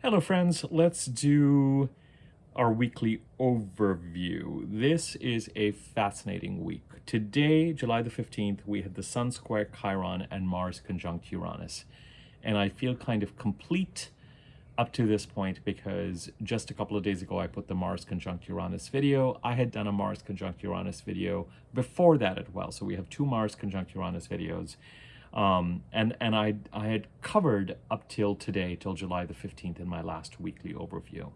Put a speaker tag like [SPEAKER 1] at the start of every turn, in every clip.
[SPEAKER 1] Hello friends, let's do our weekly overview. This is a fascinating week. Today, July the 15th, we had the Sun square Chiron and Mars conjunct Uranus. And I feel kind of complete up to this point because just a couple of days ago I put the Mars conjunct Uranus video. I had done a Mars conjunct Uranus video before that as well. So we have two Mars conjunct Uranus videos. And I had covered up till today, till July the 15th in my last weekly overview.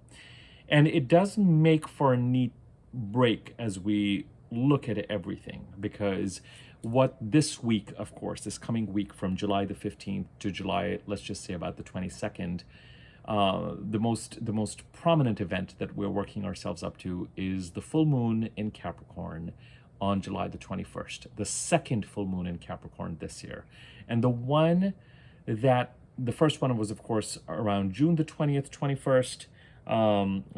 [SPEAKER 1] And it does make for a neat break as we look at everything, because what this week, of course, this coming week from July the 15th to July, let's just say about the 22nd, the most prominent event that we're working ourselves up to is the full moon in Capricorn on July the 21st, the second full moon in Capricorn this year. And the first one was, of course, around June the 20th, 21st,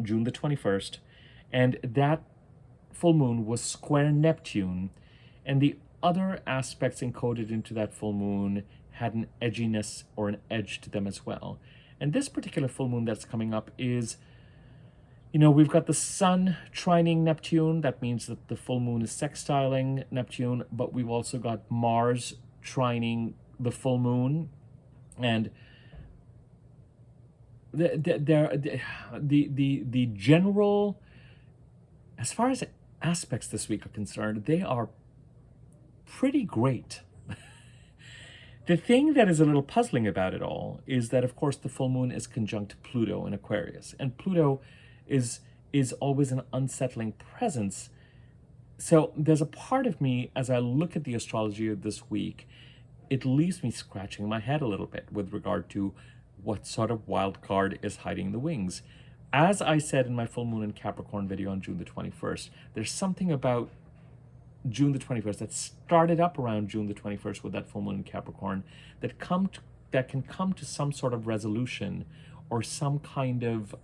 [SPEAKER 1] June the 21st. And that full moon was square Neptune. And the other aspects encoded into that full moon had an edginess or an edge to them as well. And this particular full moon that's coming up is, we've got the Sun trining Neptune. That means that the full moon is sextiling Neptune, but we've also got Mars trining the full moon. And the general, as far as aspects this week are concerned, they are pretty great. The thing that is a little puzzling about it all is that, of course, the full moon is conjunct Pluto in Aquarius, and Pluto is always an unsettling presence. So there's a part of me, as I look at the astrology of this week, it leaves me scratching my head a little bit with regard to what sort of wild card is hiding the wings. As I said in my full moon in Capricorn video on June the 21st, there's something about June the 21st that started up around June the 21st with that full moon in Capricorn that can come to some sort of resolution or some kind of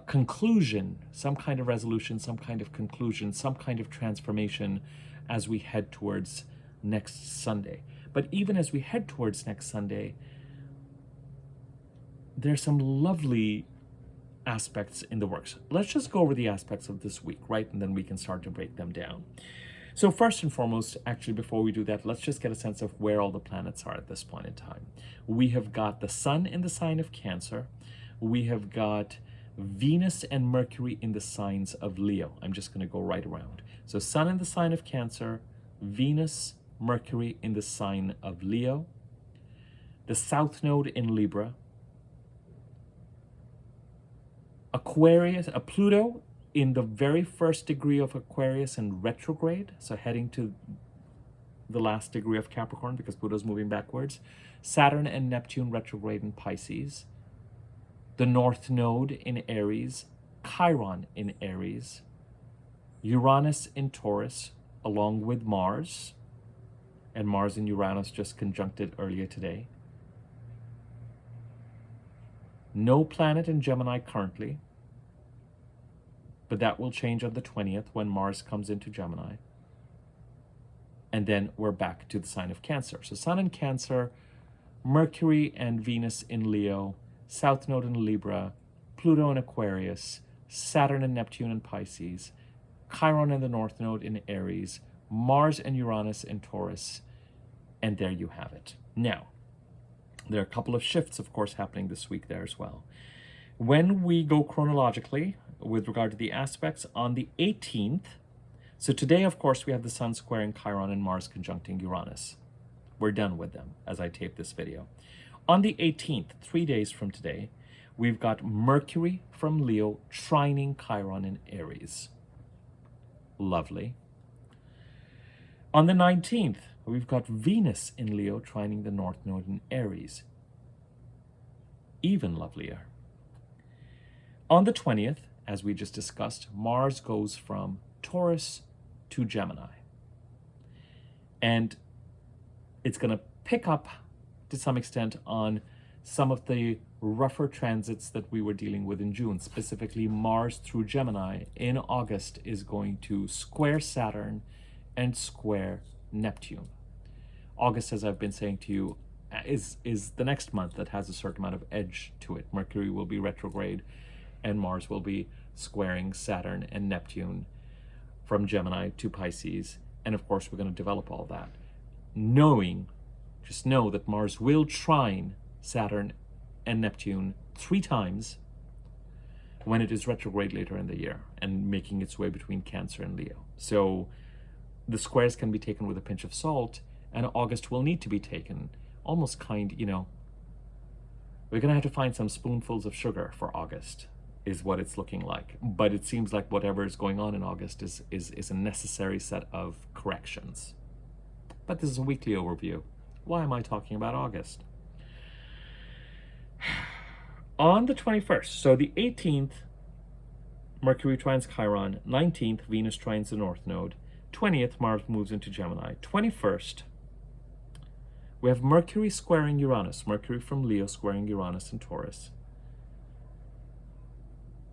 [SPEAKER 1] conclusion, some kind of resolution, some kind of conclusion, some kind of transformation as we head towards next Sunday. But even as we head towards next Sunday, there's some lovely aspects in the works. Let's just go over the aspects of this week, right? And then we can start to break them down. So first and foremost, actually, before we do that, let's just get a sense of where all the planets are at this point in time. We have got the Sun in the sign of Cancer. We have got Venus and Mercury in the signs of Leo. I'm just going to go right around. So Sun in the sign of Cancer, Venus, Mercury in the sign of Leo, the South Node in Libra, Aquarius, Pluto in the very first degree of Aquarius and retrograde, so heading to the last degree of Capricorn because Pluto's moving backwards, Saturn and Neptune retrograde in Pisces, the North Node in Aries, Chiron in Aries, Uranus in Taurus, along with Mars, and Mars and Uranus just conjuncted earlier today. No planet in Gemini currently, but that will change on the 20th when Mars comes into Gemini. And then we're back to the sign of Cancer. So Sun in Cancer, Mercury and Venus in Leo, South Node in Libra, Pluto in Aquarius, Saturn and Neptune in Pisces, Chiron and the North Node in Aries, Mars and Uranus in Taurus, and there you have it. Now, there are a couple of shifts, of course, happening this week there as well. When we go chronologically with regard to the aspects on the 18th, so today, of course, we have the Sun squaring Chiron and Mars conjuncting Uranus. We're done with them as I tape this video. On the 18th, 3 days from today, we've got Mercury from Leo trining Chiron in Aries. Lovely. On the 19th, we've got Venus in Leo trining the North Node in Aries. Even lovelier. On the 20th, as we just discussed, Mars goes from Taurus to Gemini. And it's going to pick up to some extent on some of the rougher transits that we were dealing with in June. Specifically, Mars through Gemini in August is going to square Saturn and square Neptune. August, as I've been saying to you, is the next month that has a certain amount of edge to it. Mercury will be retrograde, and Mars will be squaring Saturn and Neptune from Gemini to Pisces. And of course, we're going to develop all that. Just know that Mars will trine Saturn and Neptune 3 times when it is retrograde later in the year and making its way between Cancer and Leo. So the squares can be taken with a pinch of salt, and August will need to be taken almost we're going to have to find some spoonfuls of sugar for August, is what it's looking like. But it seems like whatever is going on in August is a necessary set of corrections. But this is a weekly overview. Why am I talking about August? On the 21st, so the 18th, Mercury trines Chiron. 19th, Venus trines the North Node. 20th, Mars moves into Gemini. 21st, we have Mercury squaring Uranus. Mercury from Leo squaring Uranus and Taurus.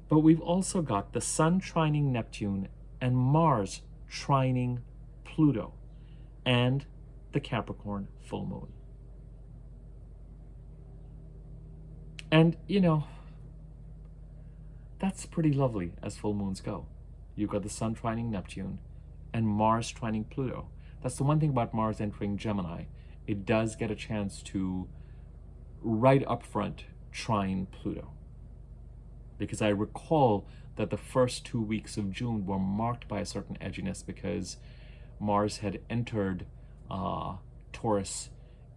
[SPEAKER 1] But we've also got the Sun trining Neptune and Mars trining Pluto and the Capricorn full moon. And, that's pretty lovely as full moons go. You've got the Sun trining Neptune and Mars trining Pluto. That's the one thing about Mars entering Gemini. It does get a chance to, right up front, trine Pluto. Because I recall that the first 2 weeks of June were marked by a certain edginess because Mars had entered Taurus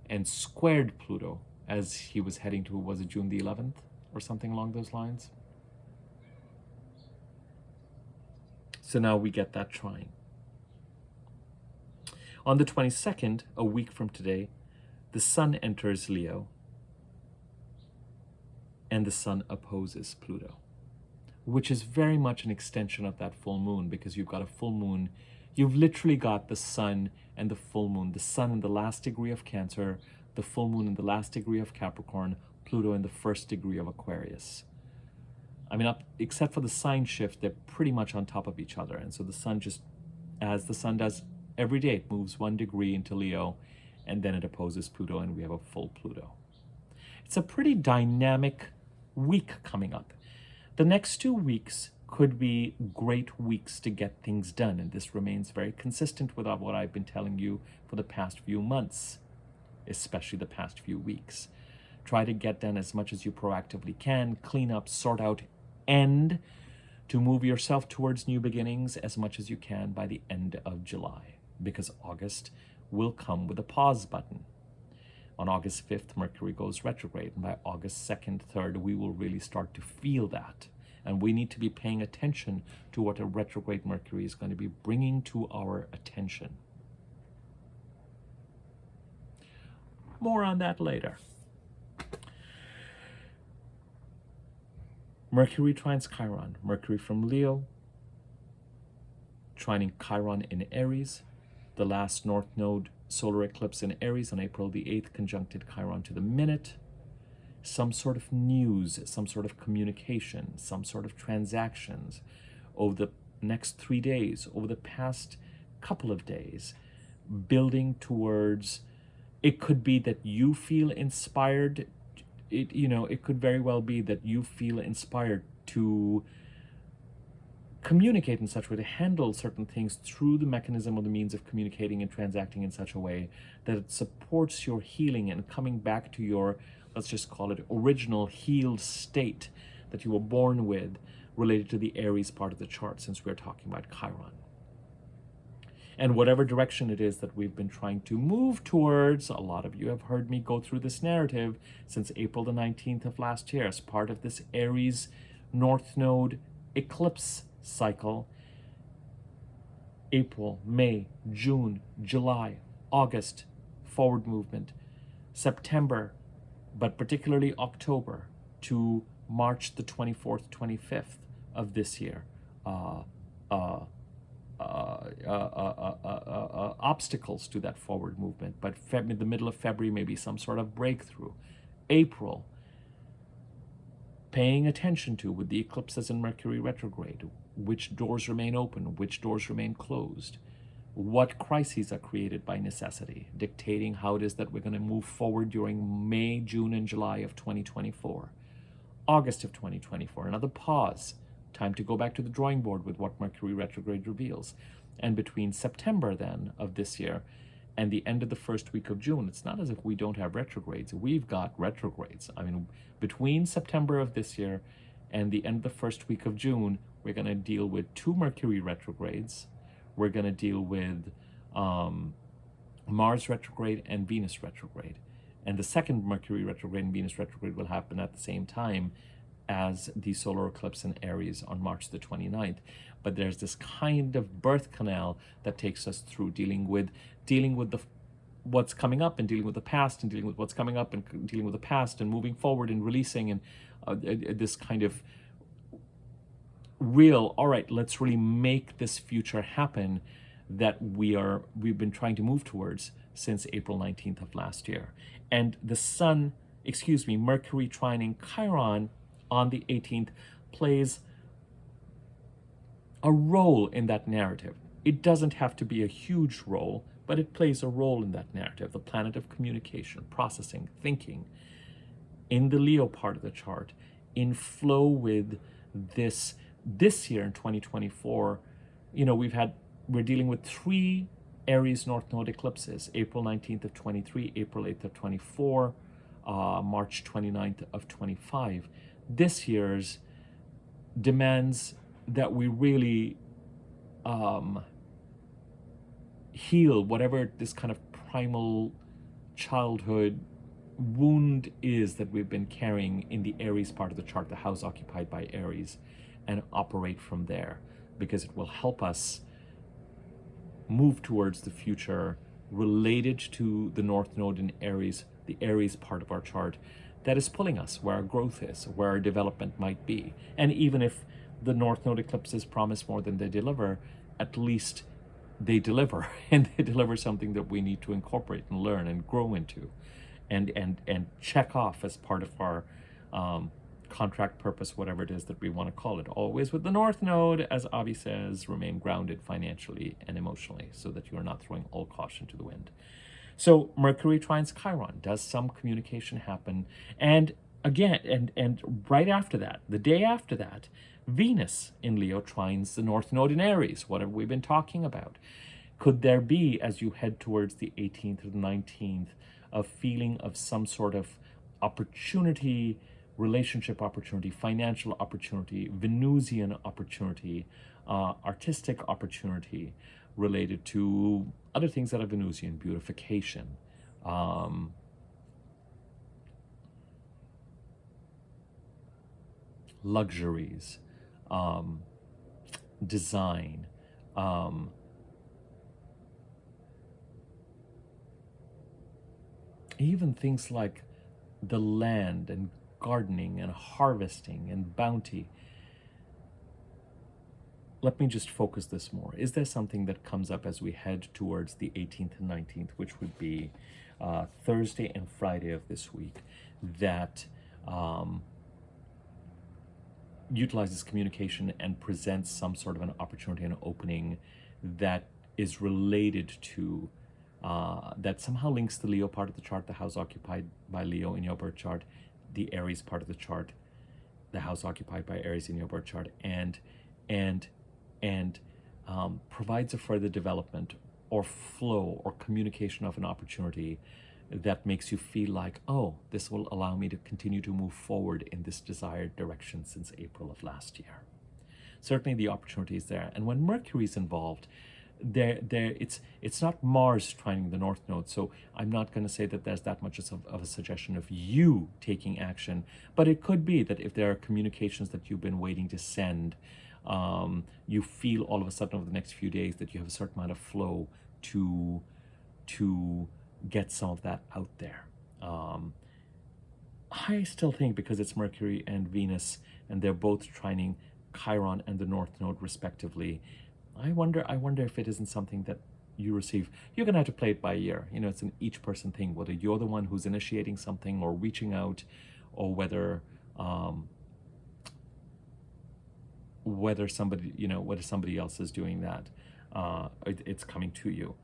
[SPEAKER 1] and squared Pluto as he was heading to, was it June the 11th or something along those lines? So now we get that trine. On the 22nd, a week from today, the Sun enters Leo and the Sun opposes Pluto, which is very much an extension of that full moon, because you've got a full moon. You've literally got the Sun and the full moon, the Sun in the last degree of Cancer, the full moon in the last degree of Capricorn, Pluto in the first degree of Aquarius. I mean, except for the sign shift, they're pretty much on top of each other. And so the Sun just, as the Sun does every day, it moves 1 degree into Leo, and then it opposes Pluto, and we have a full Pluto. It's a pretty dynamic week coming up. The next 2 weeks could be great weeks to get things done, and this remains very consistent with what I've been telling you for the past few months, especially the past few weeks. Try to get done as much as you proactively can, clean up, sort out, and to move yourself towards new beginnings as much as you can by the end of July, because August will come with a pause button. On August 5th, Mercury goes retrograde, and by August 2nd, 3rd, we will really start to feel that. And we need to be paying attention to what a retrograde Mercury is going to be bringing to our attention. More on that later. Mercury trines Chiron. Mercury from Leo, trining Chiron in Aries. The last North Node solar eclipse in Aries on April the 8th conjuncted Chiron to the minute. Some sort of news, some sort of communication, some sort of transactions over the next 3 days, over the past couple of days, building towards, it could be that you feel inspired. It could very well be that you feel inspired to communicate in such a way, to handle certain things through the mechanism or the means of communicating and transacting in such a way that it supports your healing and coming back to your, let's just call it, original healed state that you were born with, related to the Aries part of the chart, since we're talking about Chiron. And whatever direction it is that we've been trying to move towards, a lot of you have heard me go through this narrative since April the 19th of last year as part of this Aries North Node eclipse cycle. April, May, June, July, August, forward movement. September, but particularly October to March the 24th, 25th of this year. Obstacles to that forward movement, but the middle of February, maybe some sort of breakthrough. April, paying attention to, with the eclipses in Mercury retrograde, which doors remain open, which doors remain closed. what crises are created by necessity, dictating how it is that we're going to move forward during May, June, and July of 2024. August of 2024, another pause, time to go back to the drawing board with what Mercury retrograde reveals. And between September then of this year and the end of the first week of June, it's not as if we don't have retrogrades. We've got retrogrades. I mean, between September of this year and the end of the first week of June, we're going to deal with 2 Mercury retrogrades. We're going to deal with Mars retrograde and Venus retrograde. And the second Mercury retrograde and Venus retrograde will happen at the same time as the solar eclipse in Aries on March the 29th. But there's this kind of birth canal that takes us through dealing with the what's coming up and dealing with the past and dealing with what's coming up and dealing with the past and moving forward and releasing and this kind of real, all right, let's really make this future happen that we've been trying to move towards since April 19th of last year. And the Mercury trining Chiron on the 18th plays a role in that narrative. It doesn't have to be a huge role, but it plays a role in that narrative. The planet of communication, processing, thinking, in the Leo part of the chart, in flow with this year in 2024, we're dealing with 3 Aries North Node eclipses, April 19th of 23, April 8th of 24, March 29th of 25. This year's demands that we really heal whatever this kind of primal childhood wound is that we've been carrying in the Aries part of the chart, the house occupied by Aries, and operate from there, because it will help us move towards the future related to the North Node in Aries, the Aries part of our chart, that is pulling us where our growth is, where our development might be. And even if the North Node eclipses promise more than they deliver, at least they deliver, and they deliver something that we need to incorporate and learn and grow into and check off as part of our contract purpose, whatever it is that we want to call it. Always with the North Node, as Avi says, remain grounded financially and emotionally so that you are not throwing all caution to the wind. So Mercury trines Chiron. Does some communication happen? And again, and right after that, the day after that, Venus in Leo trines the North Node in Aries. What have we been talking about? Could there be, as you head towards the 18th or the 19th, a feeling of some sort of opportunity, relationship opportunity, financial opportunity, Venusian opportunity, artistic opportunity related to other things that are Venusian, beautification, luxuries, design, even things like the land and gardening and harvesting and bounty. Let me just focus this more. Is there something that comes up as we head towards the 18th and 19th, which would be Thursday and Friday of this week, that utilizes communication and presents some sort of an opportunity and opening that is related to, that somehow links the Leo part of the chart, the house occupied by Leo in your birth chart, the Aries part of the chart, the house occupied by Aries in your birth chart, and provides a further development or flow or communication of an opportunity that makes you feel like, oh, this will allow me to continue to move forward in this desired direction since April of last year. Certainly the opportunity is there. And when Mercury is involved, it's not Mars trining the North Node, so I'm not going to say that there's that much of a suggestion of you taking action, but it could be that if there are communications that you've been waiting to send, you feel all of a sudden over the next few days that you have a certain amount of flow to get some of that out there. I still think, because it's Mercury and Venus and they're both trining Chiron and the North Node respectively, I wonder if it isn't something that you receive. You're gonna have to play it by ear. It's an each person thing, whether you're the one who's initiating something or reaching out, or whether somebody else is doing that. it's coming to you.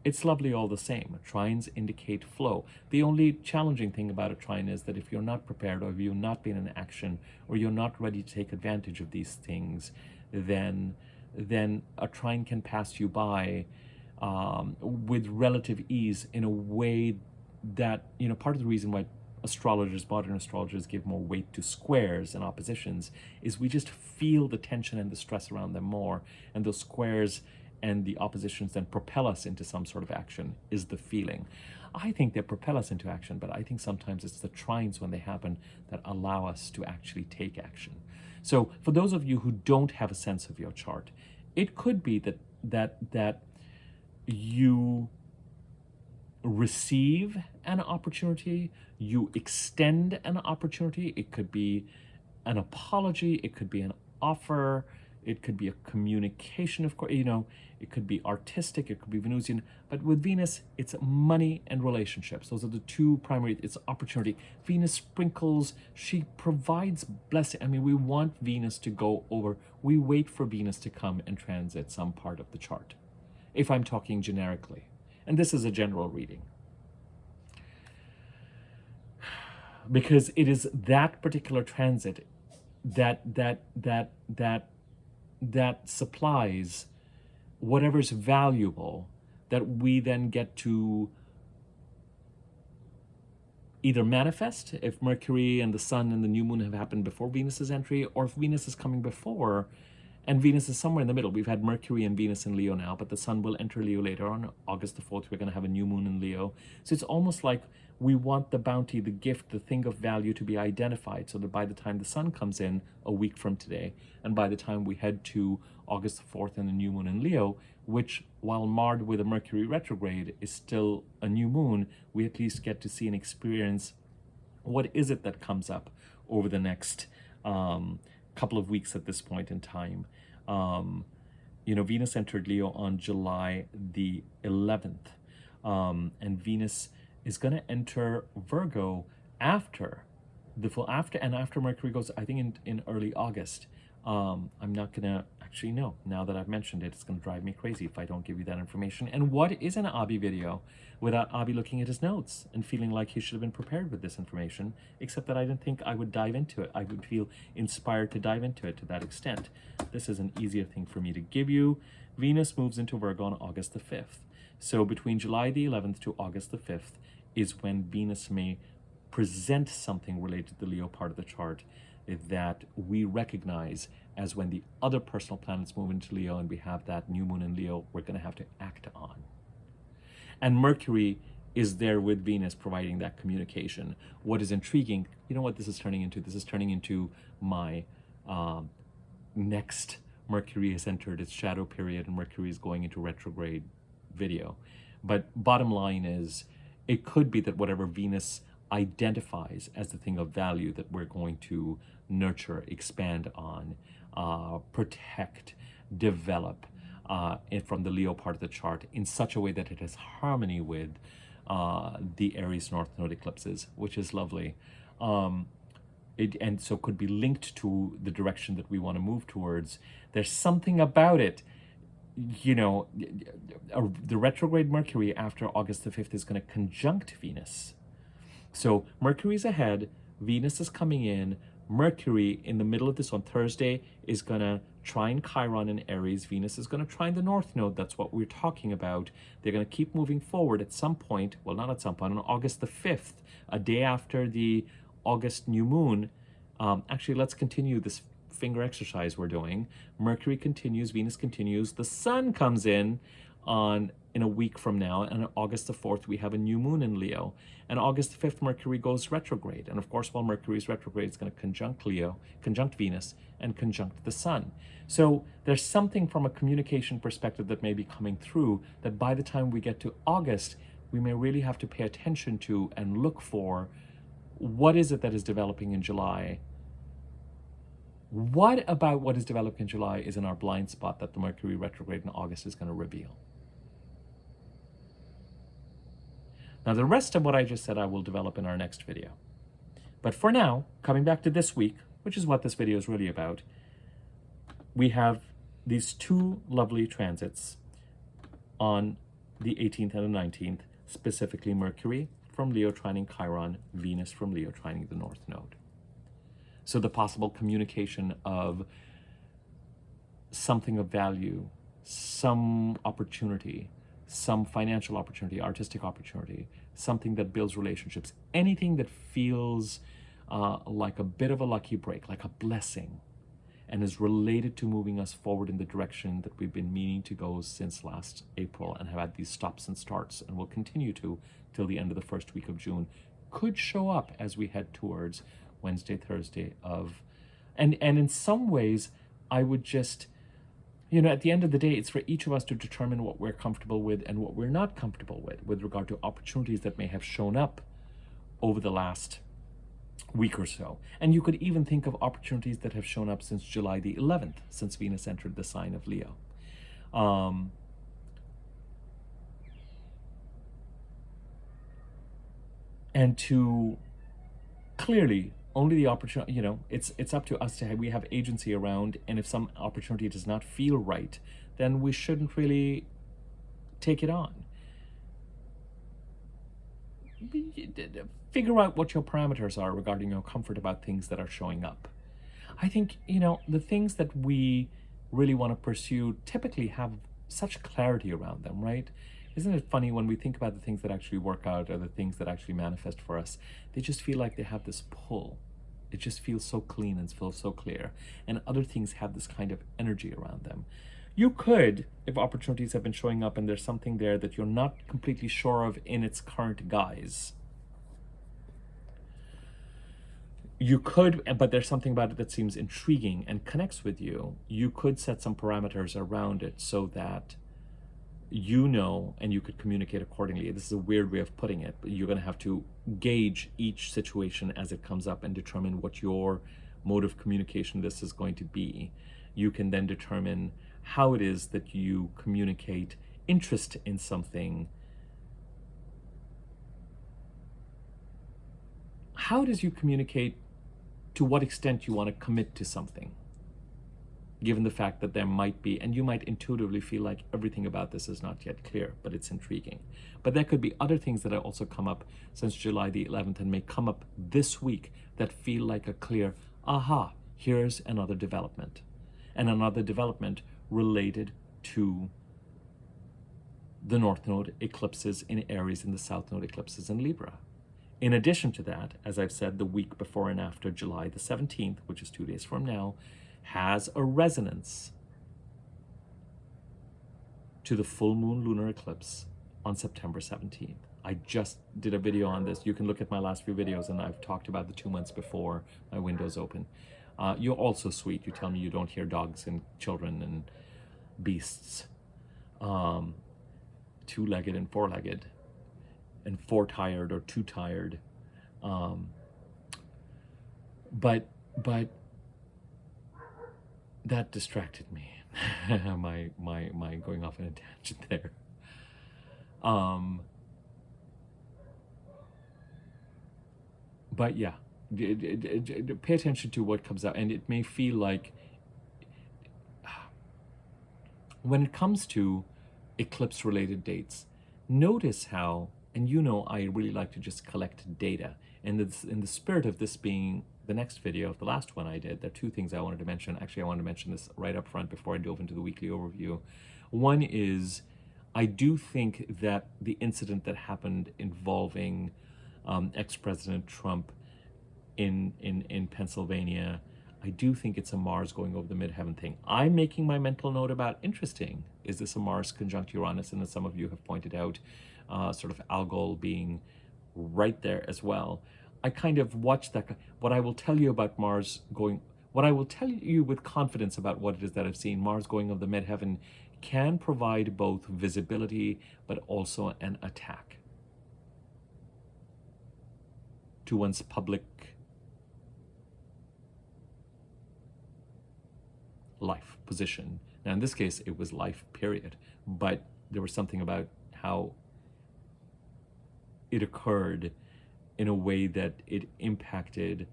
[SPEAKER 1] It's lovely all the same. Trines indicate flow. The only challenging thing about a trine is that if you're not prepared, or if you've not been in action, or you're not ready to take advantage of these things, then a trine can pass you by with relative ease, in a way that, part of the reason why astrologers, modern astrologers, give more weight to squares and oppositions is we just feel the tension and the stress around them more, and those squares and the oppositions then propel us into some sort of action, is the feeling. I think they propel us into action, but I think sometimes it's the trines when they happen that allow us to actually take action. So for those of you who don't have a sense of your chart, it could be that you receive an opportunity, you extend an opportunity. It could be an apology, it could be an offer, it could be a communication, of course, it could be artistic, it could be Venusian. But with Venus, it's money and relationships. Those are the two primary. It's opportunity. Venus sprinkles, she provides blessing. I mean, we want Venus to go over. We wait for Venus to come and transit some part of the chart, if I'm talking generically. And this is a general reading. Because it is that particular transit that supplies whatever's valuable, that we then get to either manifest, if Mercury and the Sun and the new moon have happened before Venus's entry, or if Venus is coming before and Venus is somewhere in the middle. We've had Mercury and Venus in Leo now, but the Sun will enter Leo later on August the 4th. We're going to have a new moon in Leo. So it's almost like we want the bounty, the gift, the thing of value to be identified, so that by the time the Sun comes in a week from today, and by the time we head to August the 4th and the new moon in Leo, which, while marred with a Mercury retrograde, is still a new moon, we at least get to see and experience what is it that comes up over the next couple of weeks at this point in time. Venus entered Leo on July the 11th, and Venus is going to enter Virgo after Mercury goes, I think, in early August. I'm not going to actually know. Now that I've mentioned it, it's going to drive me crazy if I don't give you that information. And what is an Abi video without Abi looking at his notes and feeling like he should have been prepared with this information, except that I didn't think I would dive into it. I would feel inspired to dive into it to that extent. This is an easier thing for me to give you. Venus moves into Virgo on August the 5th. So between July the 11th to August the 5th is when Venus may present something related to the Leo part of the chart that we recognize as when the other personal planets move into Leo and we have that new moon in Leo, we're going to have to act on. And Mercury is there with Venus providing that communication. What is intriguing, you know what this is turning into? This is turning into my next Mercury has entered its shadow period and Mercury is going into retrograde video. But bottom line is, it could be that whatever Venus identifies as the thing of value that we're going to nurture, expand on, protect, develop from the Leo part of the chart in such a way that it has harmony with the Aries North Node eclipses, which is lovely. And so could be linked to the direction that we want to move towards. There's something about it. The retrograde Mercury after August the 5th is going to conjunct Venus. So Mercury's ahead, Venus is coming in. Mercury in the middle of this on Thursday is going to trine Chiron in Aries. Venus is going to trine the North Node. That's what we're talking about. They're going to keep moving forward at some point. Well, not at some point. On August the 5th, a day after the August new moon. Actually, let's continue this finger exercise we're doing. Mercury continues, Venus continues. The Sun comes in in a week from now, and on August the 4th we have a new moon in Leo, and August the 5th Mercury goes retrograde, and of course while Mercury is retrograde it's going to conjunct Venus and conjunct the Sun. So there's something from a communication perspective that may be coming through that by the time we get to August we may really have to pay attention to and look for what is it that is developing in July. What about what is developing in July is in our blind spot that the Mercury retrograde in August is going to reveal. Now, the rest of what I just said I will develop in our next video. But for now, coming back to this week, which is what this video is really about, we have these two lovely transits. on the 18th and the 19th, specifically Mercury from Leo trining Chiron, Venus from Leo trining the North Node. So the possible communication of something of value, some opportunity, some financial opportunity, artistic opportunity, something that builds relationships, anything that feels like a bit of a lucky break, like a blessing, and is related to moving us forward in the direction that we've been meaning to go since last April and have had these stops and starts and will continue to till the end of the first week of June, could show up as we head towards Wednesday, Thursday of, and in some ways, I would just, at the end of the day, it's for each of us to determine what we're comfortable with and what we're not comfortable with regard to opportunities that may have shown up over the last week or so. And you could even think of opportunities that have shown up since July the 11th, since Venus entered the sign of Leo. And to clearly only the opportunity, it's up to us to have, we have agency around, and if some opportunity does not feel right, then we shouldn't really take it on. Figure out what your parameters are regarding your comfort about things that are showing up. I think, the things that we really want to pursue typically have such clarity around them, right? Isn't it funny when we think about the things that actually work out or the things that actually manifest for us, they just feel like they have this pull. It just feels so clean and feels so clear. And other things have this kind of energy around them. You could, if opportunities have been showing up and there's something there that you're not completely sure of in its current guise, you could, but there's something about it that seems intriguing and connects with you, you could set some parameters around it so that and you could communicate accordingly. This is a weird way of putting it, but you're going to have to gauge each situation as it comes up and determine what your mode of communication this is going to be. You can then determine how it is that you communicate interest in something. How does you communicate to what extent you want to commit to something? Given the fact that there might be, and you might intuitively feel like everything about this is not yet clear, but it's intriguing. But there could be other things that have also come up since July the 11th and may come up this week that feel like a clear, aha, here's another development. And another development related to the North Node eclipses in Aries and the South Node eclipses in Libra. In addition to that, as I've said, the week before and after July the 17th, which is 2 days from now, has a resonance to the full moon lunar eclipse on September 17th. I just did a video on this. You can look at my last few videos, and I've talked about the 2 months before my window's open. You're also sweet. You tell me you don't hear dogs and children and beasts, two-legged and four-legged, and four-tired or two-tired. But that distracted me. my going off on a tangent there. But yeah, pay attention to what comes out, and it may feel like when it comes to eclipse related dates, notice how, and I really like to just collect data, and in the spirit of this being the next video of the last one I did, there are 2 things I wanted to mention. Actually, I wanted to mention this right up front before I dove into the weekly overview. One is, I do think that the incident that happened involving ex-President Trump in Pennsylvania, I do think it's a Mars going over the midheaven thing. I'm making my mental note about, interesting, is this a Mars conjunct Uranus? And as some of you have pointed out, sort of Algol being right there as well. I kind of watched that. What I will tell you about Mars going, what I will tell you with confidence about what it is that I've seen, Mars going over the midheaven can provide both visibility, but also an attack to one's public life position. Now, in this case, it was life, period. But there was something about how it occurred in a way that it impacted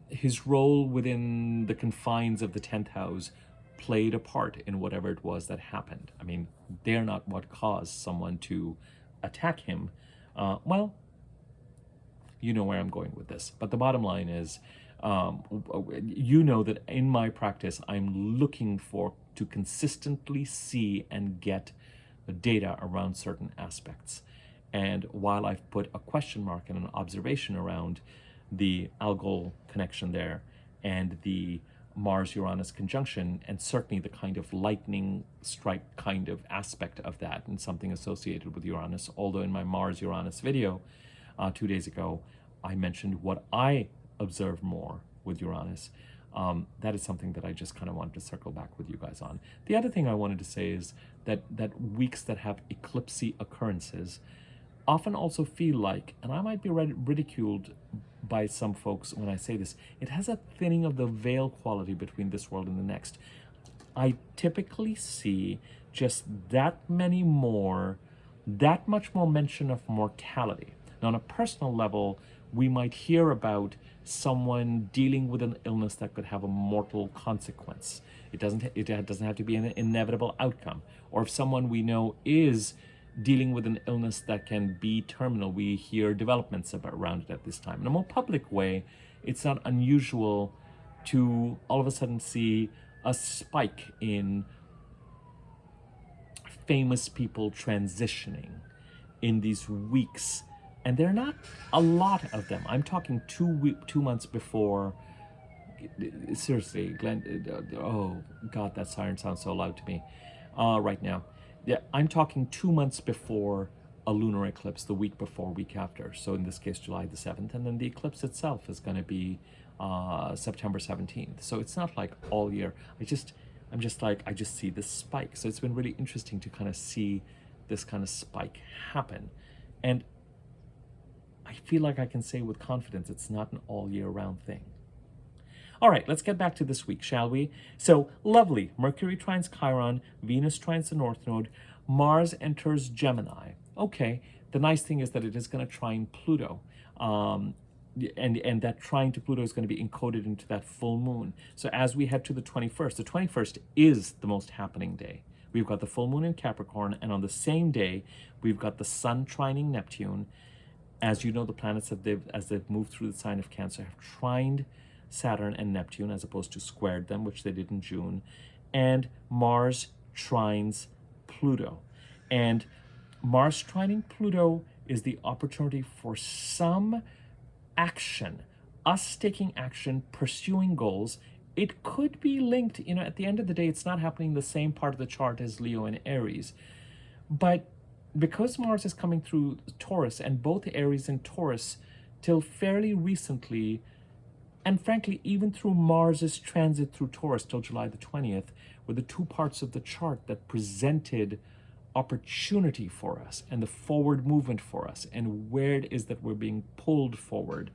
[SPEAKER 1] his role within the confines of the 10th house played a part in whatever it was that happened. I mean, they're not what caused someone to attack him. Well, you know where I'm going with this. But the bottom line is, you know that in my practice, I'm looking to consistently see and get data around certain aspects. And while I've put a question mark and an observation around the algol connection there and the Mars-Uranus conjunction, and certainly the kind of lightning strike kind of aspect of that and something associated with Uranus, although in my Mars-Uranus video 2 days ago, I mentioned what I observed more with Uranus. That is something that I just kind of wanted to circle back with you guys on. The other thing I wanted to say is that weeks that have eclipsy occurrences often also feel like, and I might be ridiculed by some folks when I say this, it has a thinning of the veil quality between this world and the next. I typically see just that much more mention of mortality. Now, on a personal level, we might hear about someone dealing with an illness that could have a mortal consequence. It doesn't have to be an inevitable outcome. Or if someone we know is dealing with an illness that can be terminal, we hear developments around it at this time. In a more public way, it's not unusual to all of a sudden see a spike in famous people transitioning in these weeks. And there are not a lot of them. I'm talking 2 months before. Seriously, Glenn, oh God, that siren sounds so loud to me right now. Yeah, I'm talking 2 months before a lunar eclipse, the week before, week after. So in this case, July the 7th. And then the eclipse itself is going to be September 17th. So it's not like all year. I just see this spike. So it's been really interesting to kind of see this kind of spike happen. And I feel like I can say with confidence it's not an all year round thing. All right, let's get back to this week, shall we? So, lovely. Mercury trines Chiron, Venus trines the North Node, Mars enters Gemini. Okay, the nice thing is that it is going to trine Pluto. And that trine to Pluto is going to be encoded into that full moon. So as we head to the 21st is the most happening day. We've got the full moon in Capricorn, and on the same day, we've got the Sun trining Neptune. As you know, the planets, as they've moved through the sign of Cancer, have trined Saturn and Neptune as opposed to squared them, which they did in June. And Mars trines Pluto. And Mars trining Pluto is the opportunity for some action, us taking action, pursuing goals. It could be linked, at the end of the day, it's not happening in the same part of the chart as Leo and Aries. But because Mars is coming through Taurus, and both Aries and Taurus till fairly recently, and frankly, even through Mars's transit through Taurus till July the 20th, were the two parts of the chart that presented opportunity for us and the forward movement for us and where it is that we're being pulled forward.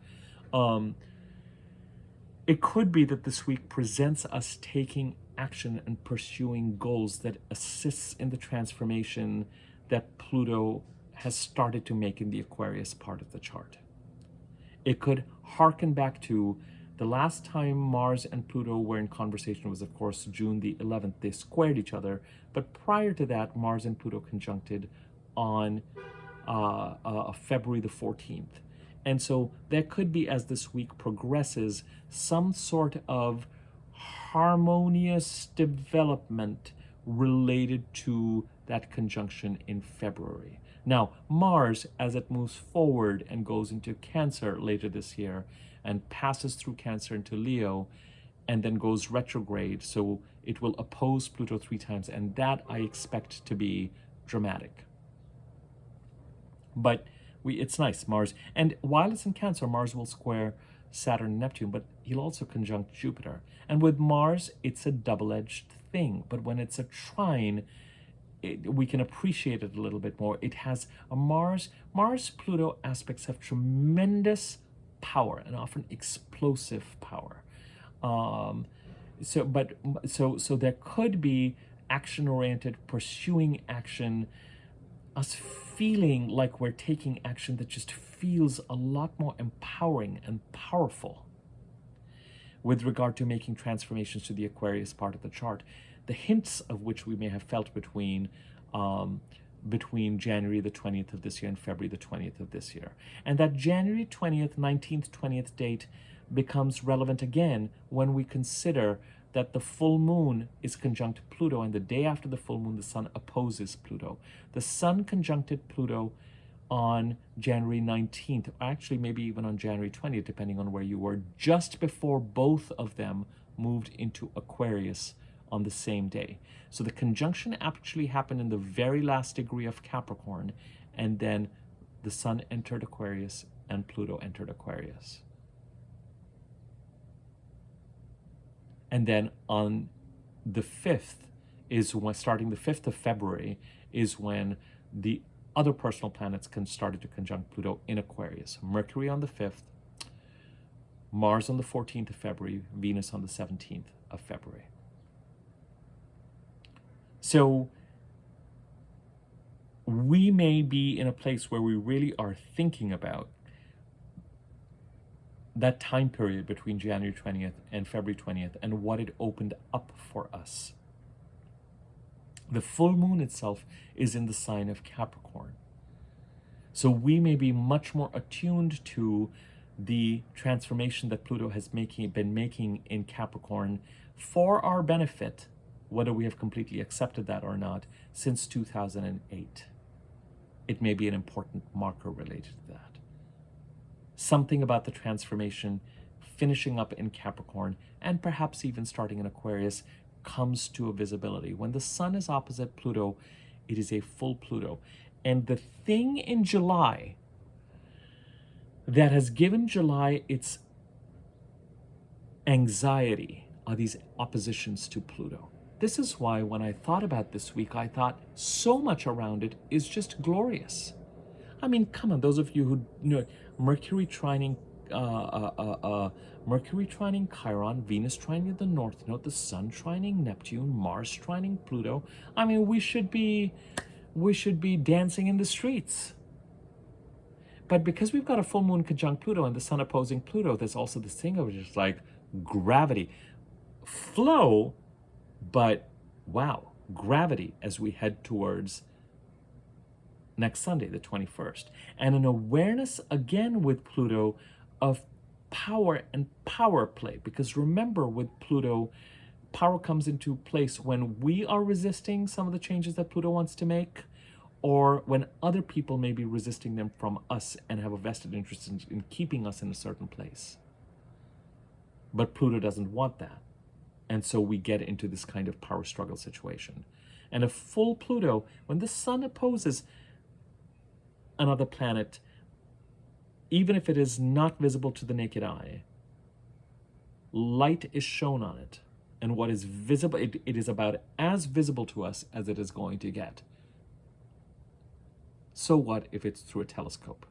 [SPEAKER 1] It could be that this week presents us taking action and pursuing goals that assists in the transformation that Pluto has started to make in the Aquarius part of the chart. It could harken back to the last time Mars and Pluto were in conversation was, of course, June the 11th. They squared each other. But prior to that, Mars and Pluto conjuncted on February the 14th. And so there could be, as this week progresses, some sort of harmonious development related to that conjunction in February. Now, Mars, as it moves forward and goes into Cancer later this year and passes through Cancer into Leo and then goes retrograde, so it will oppose Pluto 3 times, and that I expect to be dramatic. But it's nice, Mars. And while it's in Cancer, Mars will square Saturn and Neptune, but he'll also conjunct Jupiter. And with Mars, it's a double-edged thing. But when it's a trine, we can appreciate it a little bit more. It has a Mars-Pluto aspects have tremendous power and often explosive power. So there could be action-oriented, pursuing action, us feeling like we're taking action that just feels a lot more empowering and powerful. with regard to making transformations to the Aquarius part of the chart, the hints of which we may have felt between January the 20th of this year and February the 20th of this year. And that January 20th, 19th, 20th date becomes relevant again when we consider that the full moon is conjunct Pluto, and the day after the full moon, the sun opposes Pluto. The sun conjuncted Pluto on January 19th, actually maybe even on January 20th, depending on where you were, just before both of them moved into Aquarius on the same day. So the conjunction actually happened in the very last degree of Capricorn, and then the sun entered Aquarius and Pluto entered Aquarius. And then on the 5th is when, starting the 5th of February, is when the other personal planets started to conjunct Pluto in Aquarius. Mercury on the 5th, Mars on the 14th of February, Venus on the 17th of February. So we may be in a place where we really are thinking about that time period between January 20th and February 20th and what it opened up for us. The full moon itself is in the sign of Capricorn. So we may be much more attuned to the transformation that Pluto has been making in Capricorn for our benefit, whether we have completely accepted that or not, since 2008. It may be an important marker related to that. Something about the transformation finishing up in Capricorn and perhaps even starting in Aquarius comes to a visibility. When the sun is opposite Pluto, it is a full Pluto. And the thing in July that has given July its anxiety are these oppositions to Pluto. This is why when I thought about this week, I thought so much around it is just glorious. I mean, come on, those of you who know Mercury trining Chiron, Venus trining the North Node, the Sun trining Neptune, Mars trining Pluto. I mean, we should be dancing in the streets. But because we've got a full moon conjunct Pluto and the sun opposing Pluto, there's also this thing of just like gravity, flow, but wow, gravity as we head towards next Sunday, the 21st. And an awareness again with Pluto of power and power play. Because remember, with Pluto, power comes into place when we are resisting some of the changes that Pluto wants to make, or when other people may be resisting them from us and have a vested interest in keeping us in a certain place. But Pluto doesn't want that. And so we get into this kind of power struggle situation. And a full Pluto, when the sun opposes another planet, even if it is not visible to the naked eye, light is shown on it. And what is visible, it is about as visible to us as it is going to get. So what if it's through a telescope?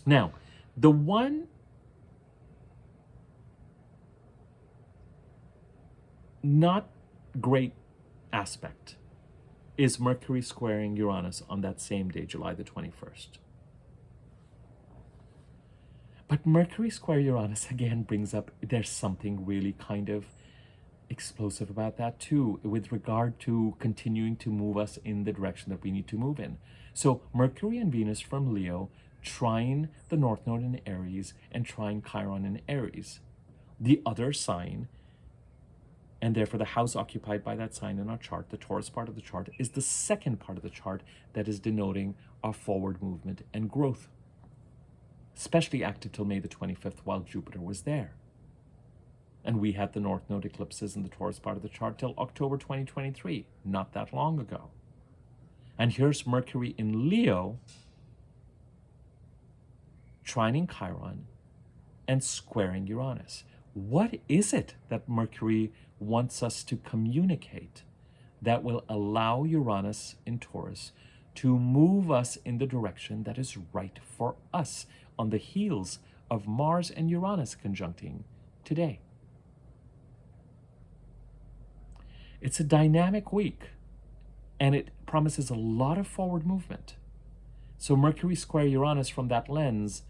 [SPEAKER 1] Now, the one not great aspect is Mercury squaring Uranus on that same day, July the 21st. But Mercury square Uranus again brings up, there's something really kind of explosive about that too, with regard to continuing to move us in the direction that we need to move in. So Mercury and Venus from Leo trine the North Node in Aries and trine Chiron in Aries. The other sign, and therefore the house occupied by that sign in our chart, the Taurus part of the chart, is the second part of the chart that is denoting our forward movement and growth, especially active till May the 25th while Jupiter was there. And we had the North Node eclipses in the Taurus part of the chart till October 2023, not that long ago. And here's Mercury in Leo, trining Chiron and squaring Uranus. What is it that Mercury wants us to communicate that will allow Uranus in Taurus to move us in the direction that is right for us on the heels of Mars and Uranus conjuncting today? It's a dynamic week, and it promises a lot of forward movement. So Mercury square Uranus from that lens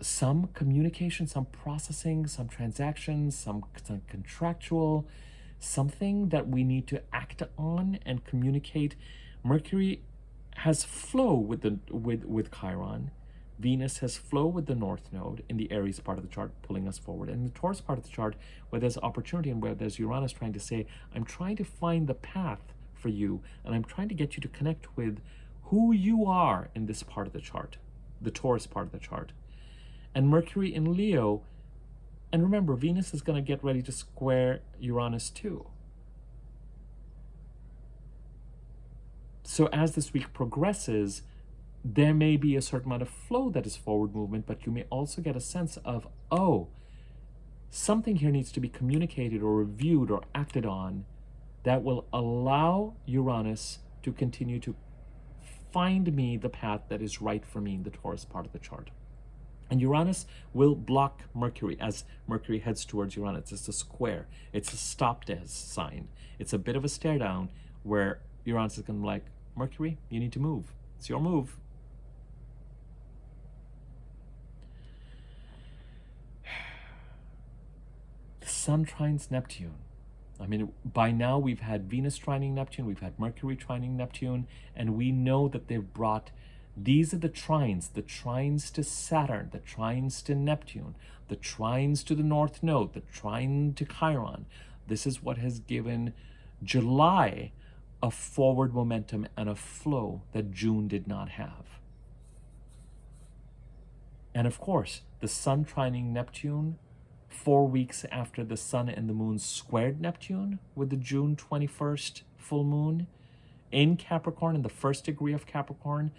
[SPEAKER 1] some communication, some processing, some transactions, some contractual, something that we need to act on and communicate. Mercury has flow with Chiron. Venus has flow with the North Node in the Aries part of the chart, pulling us forward. And in the Taurus part of the chart, where there's opportunity and where there's Uranus trying to say, I'm trying to find the path for you, and I'm trying to get you to connect with who you are in this part of the chart, the Taurus part of the chart. And Mercury in Leo, and remember, Venus is going to get ready to square Uranus too. So as this week progresses, there may be a certain amount of flow that is forward movement, but you may also get a sense of, oh, something here needs to be communicated or reviewed or acted on that will allow Uranus to continue to find me the path that is right for me in the Taurus part of the chart. And Uranus will block Mercury as Mercury heads towards Uranus. It's a square. It's a stop sign. It's a bit of a stare down where Uranus is going to be like, Mercury, you need to move. It's your move. The Sun trines Neptune. I mean, by now we've had Venus trining Neptune, we've had Mercury trining Neptune, and we know that they've brought, these are the trines to Saturn, the trines to Neptune, the trines to the North Node, the trine to Chiron. This is what has given July a forward momentum and a flow that June did not have. And of course, the Sun trining Neptune 4 weeks after the Sun and the Moon squared Neptune with the June 21st full moon in Capricorn, in the first degree of Capricorn,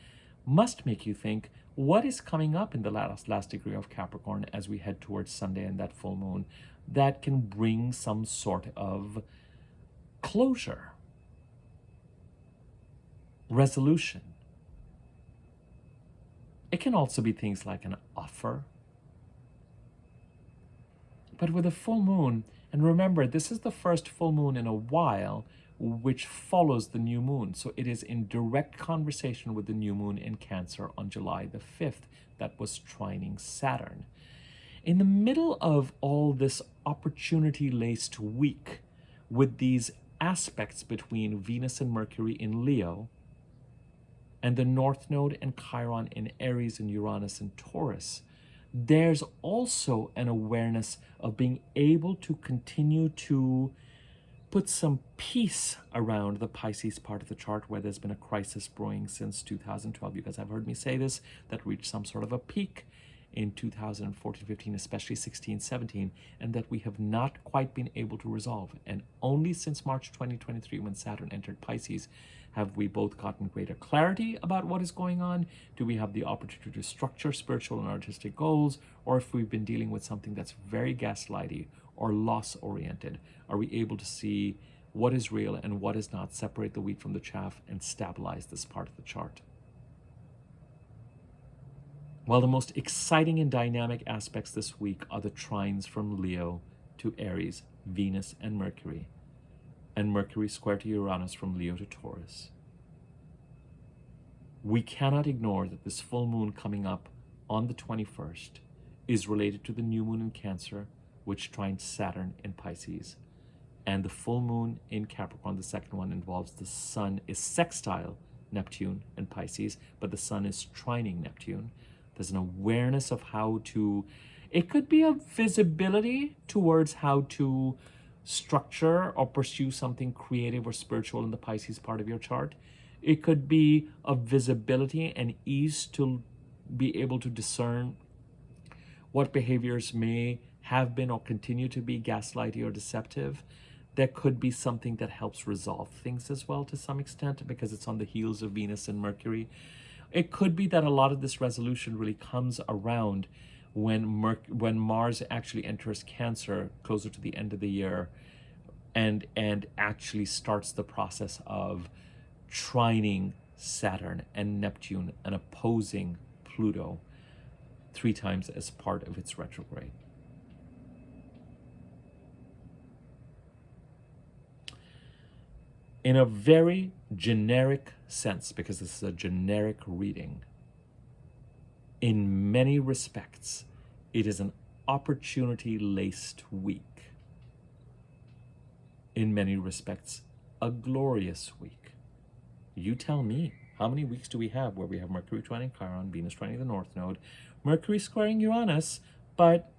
[SPEAKER 1] must make you think, what is coming up in the last degree of Capricorn as we head towards Sunday and that full moon that can bring some sort of closure, resolution. It can also be things like an offer. But with a full moon, and remember, this is the first full moon in a while which follows the new moon. So it is in direct conversation with the new moon in Cancer on July the 5th that was trining Saturn. In the middle of all this opportunity-laced week with these aspects between Venus and Mercury in Leo and the North Node and Chiron in Aries and Uranus in Taurus, there's also an awareness of being able to continue to put some peace around the Pisces part of the chart where there's been a crisis brewing since 2012. You guys have heard me say this, that reached some sort of a peak in 2014, 15, especially 16, 17, and that we have not quite been able to resolve. And only since March 2023, when Saturn entered Pisces, have we both gotten greater clarity about what is going on? Do we have the opportunity to structure spiritual and artistic goals? Or if we've been dealing with something that's very gaslighty or loss-oriented, are we able to see what is real and what is not, separate the wheat from the chaff, and stabilize this part of the chart? Well, the most exciting and dynamic aspects this week are the trines from Leo to Aries, Venus and Mercury square to Uranus from Leo to Taurus. We cannot ignore that this full moon coming up on the 21st is related to the new moon in Cancer, which trines Saturn in Pisces. And the full moon in Capricorn, the second one, involves the Sun is sextile Neptune and Pisces, but the Sun is trining Neptune. There's an awareness of how to, it could be a visibility towards how to structure or pursue something creative or spiritual in the Pisces part of your chart. It could be a visibility and ease to be able to discern what behaviors may have been or continue to be gaslighty or deceptive. There could be something that helps resolve things as well to some extent because it's on the heels of Venus and Mercury. It could be that a lot of this resolution really comes around when Mars actually enters Cancer closer to the end of the year and actually starts the process of trining Saturn and Neptune and opposing Pluto 3 times as part of its retrograde. In a very generic sense, because this is a generic reading, in many respects, It is an opportunity-laced week. In many respects, a glorious week. You tell me, how many weeks do we have where we have Mercury trining Chiron, Venus trining the North Node, Mercury squaring Uranus, but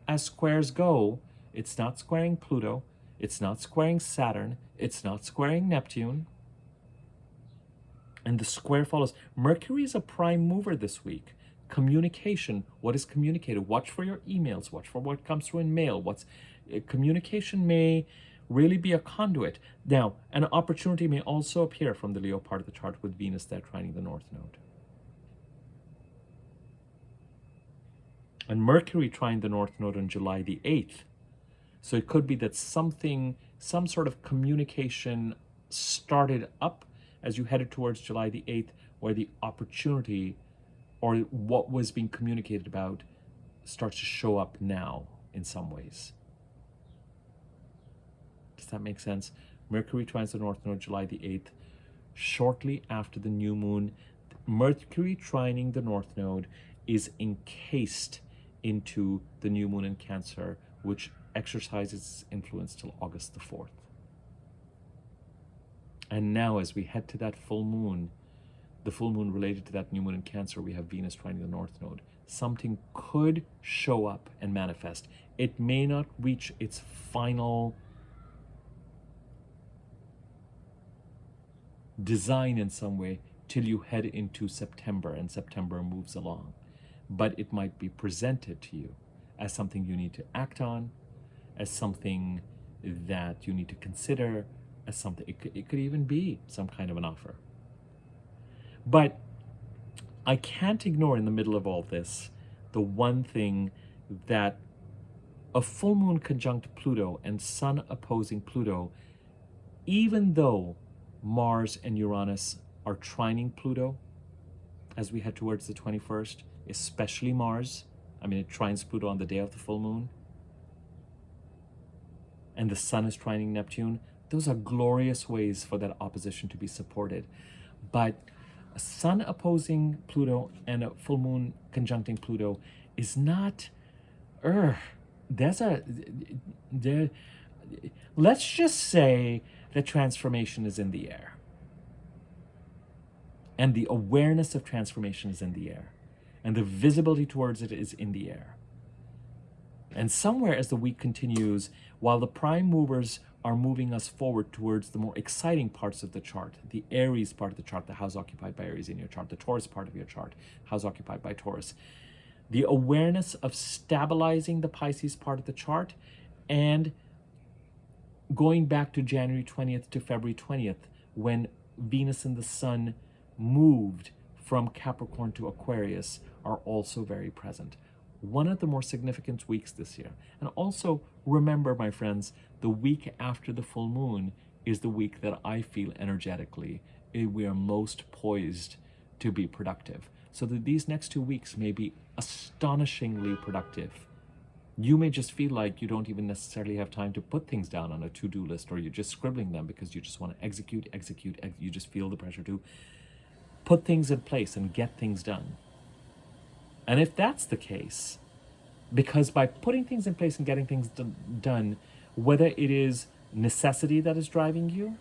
[SPEAKER 1] as squares go, it's not squaring Pluto, it's not squaring Saturn, it's not squaring Neptune, and the square follows. Mercury is a prime mover this week. Communication, what is communicated? Watch for your emails, watch for what comes through in mail. Communication may really be a conduit. Now, an opportunity may also appear from the Leo part of the chart with Venus there trining the North Node. And Mercury trined the North Node on July the 8th. So it could be that some sort of communication started up as you headed towards July the 8th, where the opportunity or what was being communicated about starts to show up now in some ways. Does that make sense? Mercury trines the North Node July the 8th. Shortly after the new moon, Mercury trining the North Node is encased into the new moon in Cancer, which exercises its influence till August the 4th. And now as we head to that full moon, the full moon related to that new moon in Cancer, we have Venus trining the North Node. Something could show up and manifest. It may not reach its final design in some way till you head into September and September moves along. But it might be presented to you as something you need to act on, as something that you need to consider, as something, it could even be some kind of an offer. But I can't ignore in the middle of all this the one thing that a full moon conjunct Pluto and Sun opposing Pluto, even though Mars and Uranus are trining Pluto as we head towards the 21st, especially Mars. I mean, it trines Pluto on the day of the full moon. And the Sun is trining Neptune. Those are glorious ways for that opposition to be supported. But a Sun opposing Pluto and a full moon conjuncting Pluto is not, let's just say that transformation is in the air. And the awareness of transformation is in the air. And the visibility towards it is in the air. And somewhere as the week continues, while the prime movers are moving us forward towards the more exciting parts of the chart, the Aries part of the chart, the house occupied by Aries in your chart, the Taurus part of your chart, house occupied by Taurus, the awareness of stabilizing the Pisces part of the chart and going back to January 20th to February 20th, when Venus and the Sun moved from Capricorn to Aquarius, are also very present. One of the more significant weeks this year. And also remember, my friends, the week after the full moon is the week that I feel energetically we are most poised to be productive. So that these next 2 weeks may be astonishingly productive. You may just feel like you don't even necessarily have time to put things down on a to-do list, or you're just scribbling them because you just want to execute. You just feel the pressure to put things in place and get things done. And if that's the case, because by putting things in place and getting things done, whether it is necessity that is driving you,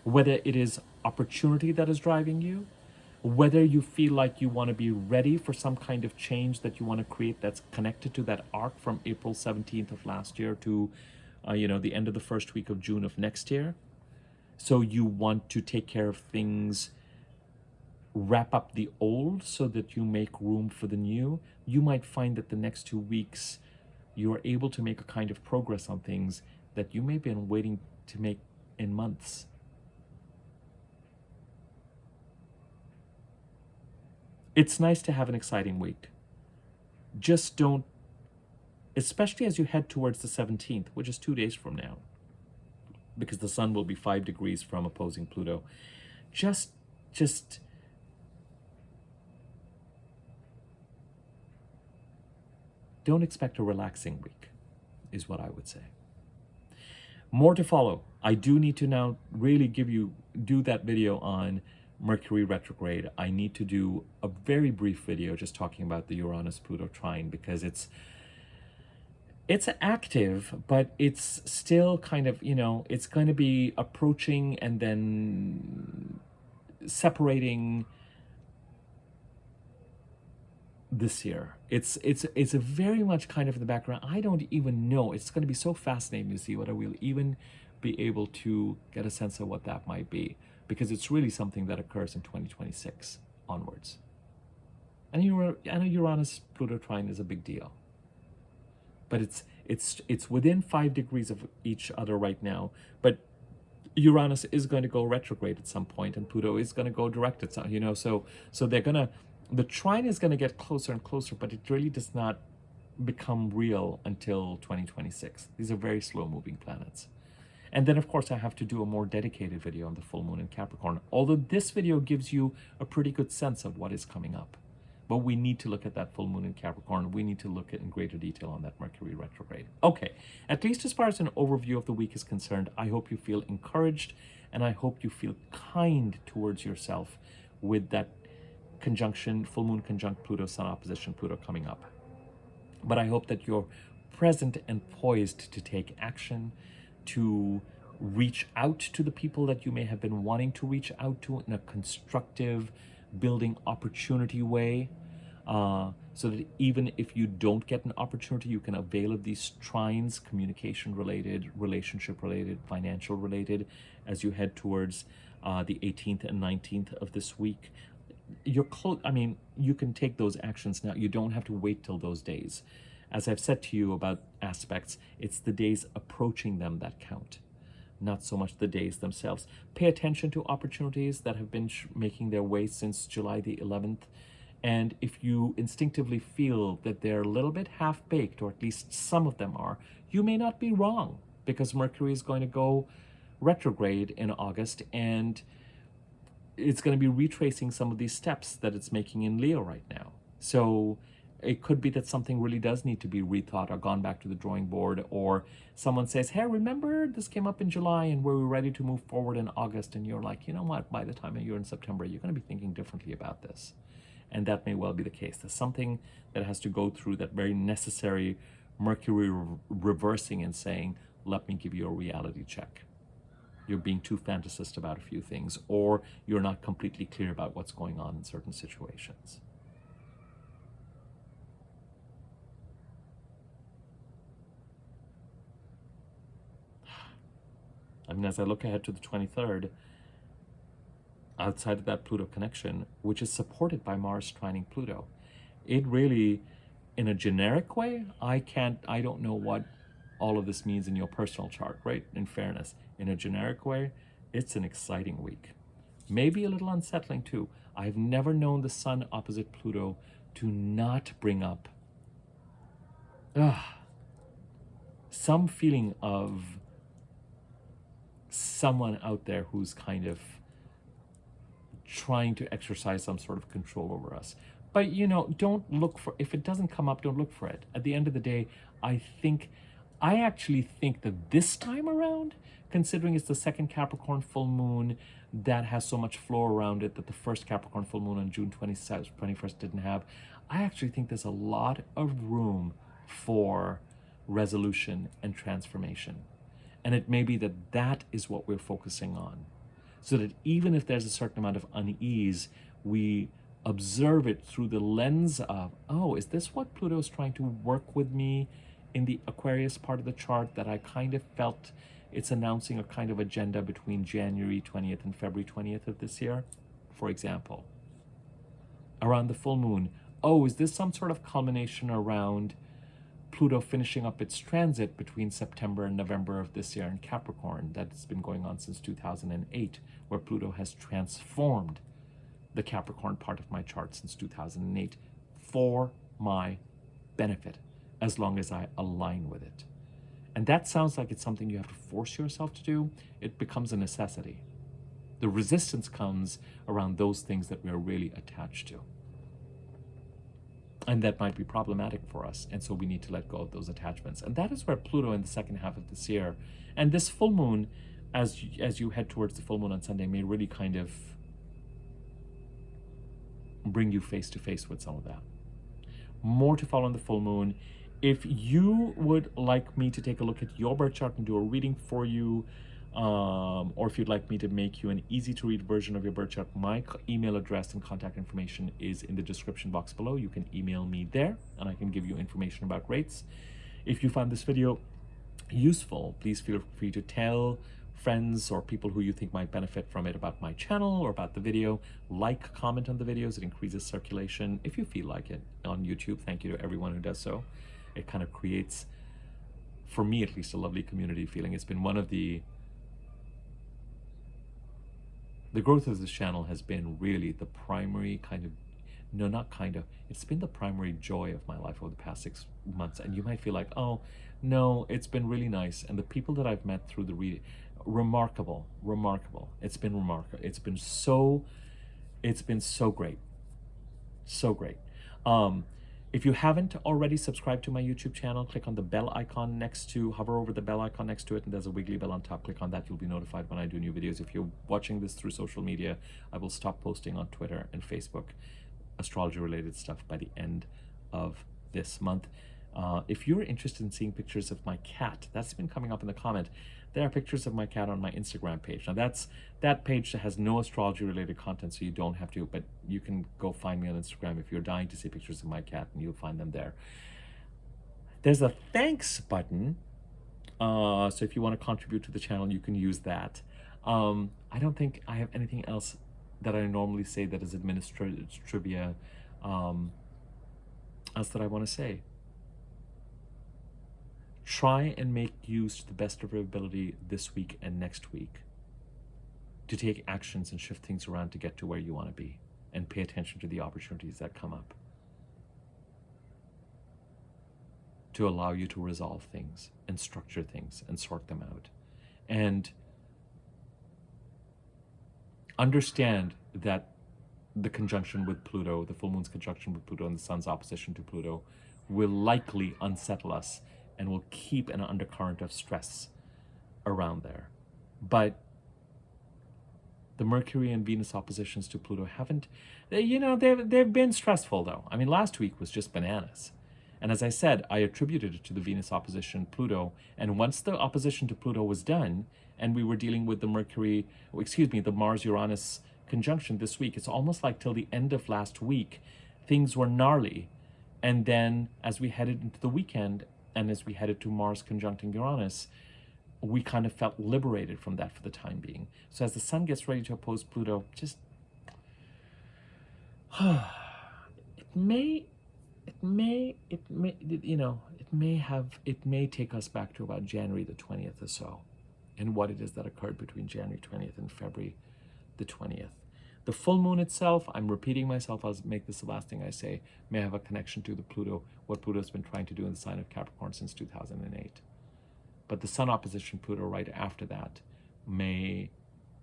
[SPEAKER 1] whether it is opportunity that is driving you, whether you feel like you want to be ready for some kind of change that you want to create that's connected to that arc from April 17th of last year to the end of the first week of June of next year. So you want to take care of things, wrap up the old so that you make room for the new. You might find that the next 2 weeks you are able to make a kind of progress on things that you may have been waiting to make in months. It's nice to have an exciting week. Just don't, especially as you head towards the 17th, which is 2 days from now, because the Sun will be 5 degrees from opposing Pluto. Just don't expect a relaxing week, is what I would say. More to follow. I do need to now really do that video on Mercury retrograde, I need to do a very brief video just talking about the Uranus-Pluto trine, because it's active, but it's still kind of, it's going to be approaching and then separating this year. It's a very much kind of in the background. I don't even know. It's going to be so fascinating to see whether we'll even be able to get a sense of what that might be, because it's really something that occurs in 2026 onwards. And I know Uranus-Pluto trine is a big deal, but it's within 5 degrees of each other right now. But Uranus is going to go retrograde at some point, and Pluto is going to go direct at some, so they're gonna, the trine is going to get closer and closer, but it really does not become real until 2026. These are very slow moving planets. And then of course I have to do a more dedicated video on the full moon in Capricorn, although this video gives you a pretty good sense of what is coming up. But we need to look at that full moon in Capricorn. We need to look at in greater detail on that Mercury retrograde. Okay, at least as far as an overview of the week is concerned, I hope you feel encouraged, and I hope you feel kind towards yourself with that conjunction, full moon conjunct Pluto, sun opposition Pluto coming up. But I hope that you're present and poised to take action, to reach out to the people that you may have been wanting to reach out to in a constructive, building opportunity way, so that even if you don't get an opportunity, you can avail of these trines, communication related, relationship related, financial related, as you head towards the 18th and 19th of this week. You're close. I mean, you can take those actions now. You don't have to wait till those days. As I've said to you about aspects, it's the days approaching them that count, not so much the days themselves. Pay attention to opportunities that have been making their way since July the 11th. And if you instinctively feel that they're a little bit half-baked, or at least some of them are, you may not be wrong, because Mercury is going to go retrograde in August, and it's going to be retracing some of these steps that it's making in Leo right now. So it could be that something really does need to be rethought or gone back to the drawing board, or someone says, hey, remember this came up in July and we're ready to move forward in August, and you're like, you know what, by the time you're in September, you're going to be thinking differently about this. And that may well be the case. There's something that has to go through that very necessary Mercury reversing and saying, let me give you a reality check. You're being too fantasist about a few things, or you're not completely clear about what's going on in certain situations. I mean, as I look ahead to the 23rd, outside of that Pluto connection, which is supported by Mars trining Pluto, it really, in a generic way, I don't know what all of this means in your personal chart, right? In fairness, in a generic way, it's an exciting week. Maybe a little unsettling too. I've never known the sun opposite Pluto to not bring up some feeling of someone out there who's kind of trying to exercise some sort of control over us. But don't look for, if it doesn't come up, don't look for it. At the end of the day, I actually think that this time around, considering it's the second Capricorn full moon that has so much flow around it that the first Capricorn full moon on June 21st didn't have, I actually think there's a lot of room for resolution and transformation. And it may be that that is what we're focusing on, so that even if there's a certain amount of unease, we observe it through the lens of, oh, is this what Pluto is trying to work with me in the Aquarius part of the chart, that I kind of felt it's announcing a kind of agenda between January 20th and February 20th of this year, for example. Around the full moon, oh, is this some sort of culmination around Pluto finishing up its transit between September and November of this year in Capricorn that's been going on since 2008, where Pluto has transformed the Capricorn part of my chart since 2008 for my benefit, as long as I align with it. And that sounds like it's something you have to force yourself to do. It becomes a necessity. The resistance comes around those things that we're really attached to. And that might be problematic for us. And so we need to let go of those attachments. And that is where Pluto in the second half of this year, and this full moon, as you head towards the full moon on Sunday, may really kind of bring you face to face with some of that. More to follow on the full moon. If you would like me to take a look at your birth chart and do a reading for you, or if you'd like me to make you an easy to read version of your birth chart, my email address and contact information is in the description box below. You can email me there and I can give you information about rates. If you found this video useful, please feel free to tell friends or people who you think might benefit from it about my channel or about the video. Like, comment on the videos. It increases circulation if you feel like it on YouTube. Thank you to everyone who does so. It kind of creates, for me at least, a lovely community feeling. It's been one of the growth of this channel has been really the primary kind of, no, not kind of, it's been the primary joy of my life over the past 6 months. And you might feel like, oh, no, it's been really nice. And the people that I've met through the reading, remarkable. It's been remarkable. It's been so great. So great. If you haven't already subscribed to my YouTube channel, click on the bell icon next to, hover over the bell icon next to it, and there's a wiggly bell on top. Click on that. You'll be notified when I do new videos. If you're watching this through social media, I will stop posting on Twitter and Facebook astrology related stuff by the end of this month. If you're interested in seeing pictures of my cat, that's been coming up in the comment. There are pictures of my cat on my Instagram page. Now that page has no astrology related content, so you don't have to, but you can go find me on Instagram if you're dying to see pictures of my cat, and you'll find them there. There's a thanks button. So if you want to contribute to the channel, you can use that. I don't think I have anything else that I normally say that is administrative trivia else that I want to say. Try and make use to the best of your ability this week and next week to take actions and shift things around to get to where you want to be, and pay attention to the opportunities that come up to allow you to resolve things and structure things and sort them out. And understand that the conjunction with Pluto, the full moon's conjunction with Pluto and the sun's opposition to Pluto will likely unsettle us and will keep an undercurrent of stress around there. But the Mercury and Venus oppositions to Pluto haven't, they've been stressful though. I mean, last week was just bananas. And as I said, I attributed it to the Venus opposition Pluto. And once the opposition to Pluto was done, and we were dealing with the Mars-Uranus conjunction this week, it's almost like till the end of last week, things were gnarly. And then as we headed into the weekend, and as we headed to Mars conjuncting Uranus, we kind of felt liberated from that for the time being. So as the sun gets ready to oppose Pluto, just it may take us back to about January the 20th or so, and what it is that occurred between January 20th and February the 20th. The full moon itself, I'm repeating myself, I'll make this the last thing I say, may have a connection to the Pluto, what Pluto's been trying to do in the sign of Capricorn since 2008. But the sun opposition Pluto right after that may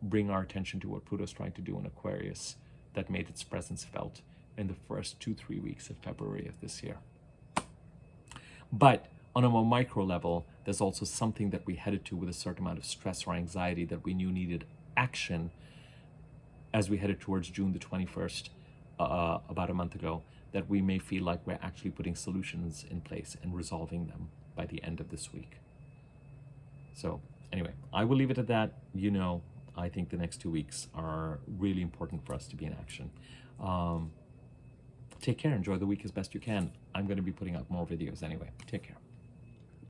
[SPEAKER 1] bring our attention to what Pluto's trying to do in Aquarius that made its presence felt in the first 2-3 weeks of February of this year. But on a more micro level, there's also something that we headed to with a certain amount of stress or anxiety that we knew needed action as we headed towards June the 21st, about a month ago, that we may feel like we're actually putting solutions in place and resolving them by the end of this week. So anyway, I will leave it at that. I think the next 2 weeks are really important for us to be in action. Take care. Enjoy the week as best you can. I'm going to be putting out more videos anyway. Take care.